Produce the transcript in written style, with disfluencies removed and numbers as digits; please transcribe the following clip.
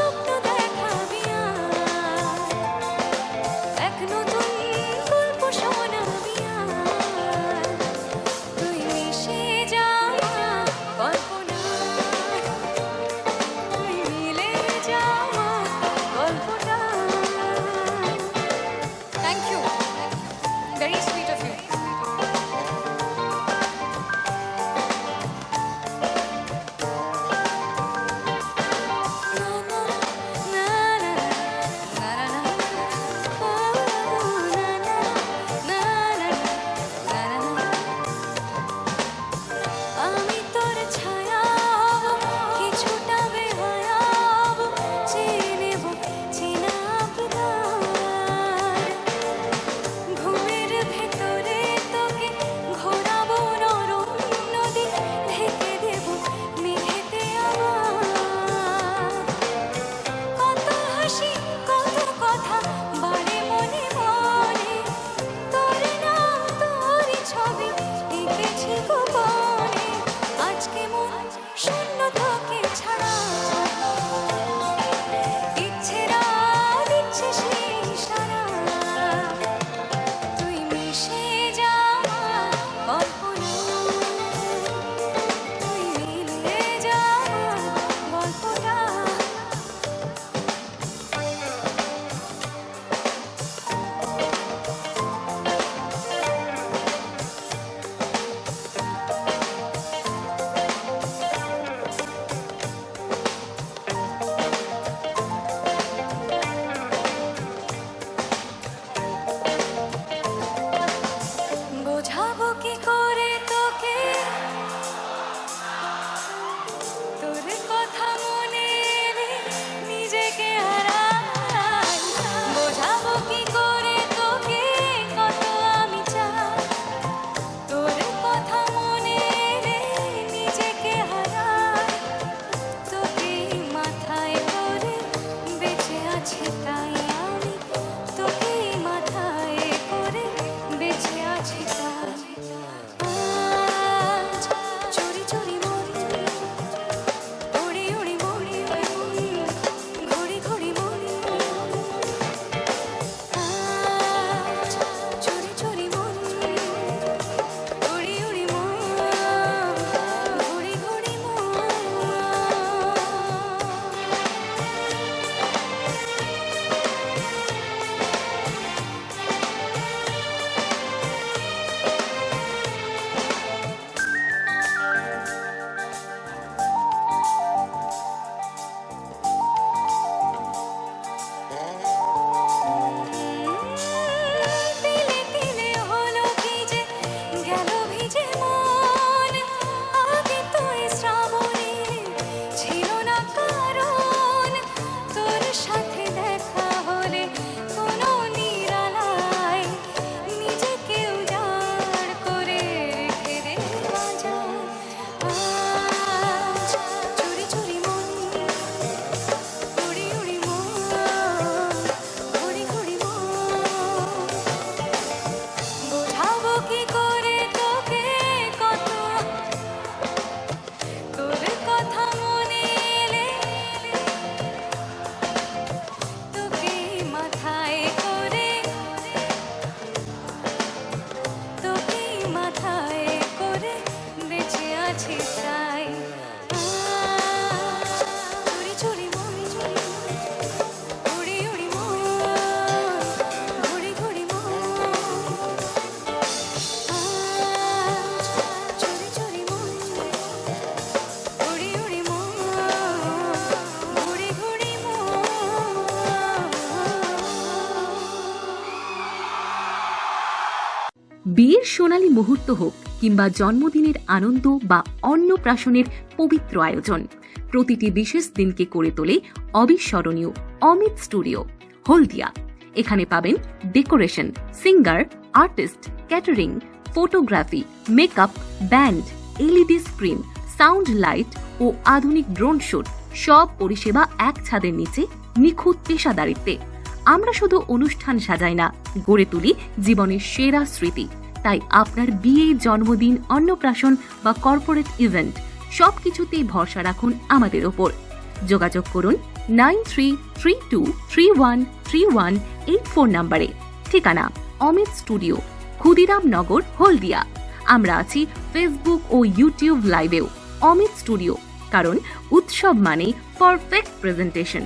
স্বপ্ন দেখাবি আর, এক নতুন গল্প শোনাবি আর, তুই মিশে যা কল্পনায়, তুই মিলে যা গল্পটায়। Thank you. Very sweet of you. আমি তোর ছায়া হব, কিছুটা বেহায়া হব, চেয়ে নেব চেনা আবদার। ঘুমের ভেতরে তোকে ঘোরাবো নরম নদী, ঢেকে দেব মেঘেতে আবার। কত হাসি কত কথা বাড়ে মনে মনে, তোর নাম তোরই ছবি এঁকেছি গোপনে। আজকে মন শূন্য তোকে ছাড়া, ইচ্ছেরা দিচ্ছে সেই ইশারা, তুই মিশে যা কল্পনায়, তুই মিলে যা গল্পটা। বোঝাবো কি করে তোকে, তোর কথা মনে এলে নিজেকে হারাই। বোঝাবো কি করে তোকে, কত আমি চাই, তোর কথা মনে এলে নিজেকে হারাই। তোকে মাথায় করে বেঁচে আছি তাই আমি, তোকে মাথায় করে বেঁচে আছি তাই। আজ চুরি চুরি মন, উড়ি উড়ি মরি মন, ঘুরি ঘুরি মন। আজ চুরি চুরি মন, উড়ি উড়ি মন, ঘুরি ঘুরি মন। তিলে তিলে হলো কি যে গেল ভিজে মন, আগে তো এই শ্রাবণে ছিল না কারণ। তোর সাথে দেখা হলে কোনো নিরালায় নিজেকে উজাড় করে রেখে দেওয়া যায়। আজ চুরি চুরি মন, উড়ি উড়ি মন, ঘুরি ঘুরি মন। বোঝাবো কি করে তোকে, কত তোর কথা মনে এলে তোকে মাথায় করে, তোকে মাথায় করে বেঁচে আছি তাই। চুরি চুরি মন, উড়ি উড়ি মন, ঘুরি ঘুরি মন। আজ চুরি চুরি মন, উড়ি উড়ি মন, ঘুরি ঘুরি মন। বিয়ের সোনালী মুহূর্ত হোক কিংবা জন্মদিনের আনন্দ বা অন্নপ্রাশনের পবিত্র আয়োজন, প্রতিটি বিশেষ দিনকে করে তোলে অবিস্মরণীয় অমিত স্টুডিও, হলদিয়া। এখানে পাবেন decoration, singer, artist, catering, photography, makeup, band, LED screen, sound light ও আধুনিক ড্রোন শুট, সব পরিষেবা এক ছাদের নিচে নিখুঁত পেশাদারিত্বে। আমরা শুধু অনুষ্ঠান সাজাই না, গড়ে তুলি জীবনের সেরা স্মৃতি। তাই আপনার বিয়ে, জন্মদিন, অন্নপ্রাশন বা কর্পোরেট ইভেন্ট সবকিছুতেই ভরসা রাখুন আমাদের ওপর। যোগাযোগ করুন 9332313184 নম্বরে। ঠিকানা অমিত স্টুডিও, ক্ষুদিরাম নগর, হলদিয়া। আমরা আছি ফেসবুক ও ইউটিউব লাইভেও। অমিত স্টুডিও, কারণ উৎসব মানে পারফেক্ট প্রেজেন্টেশন।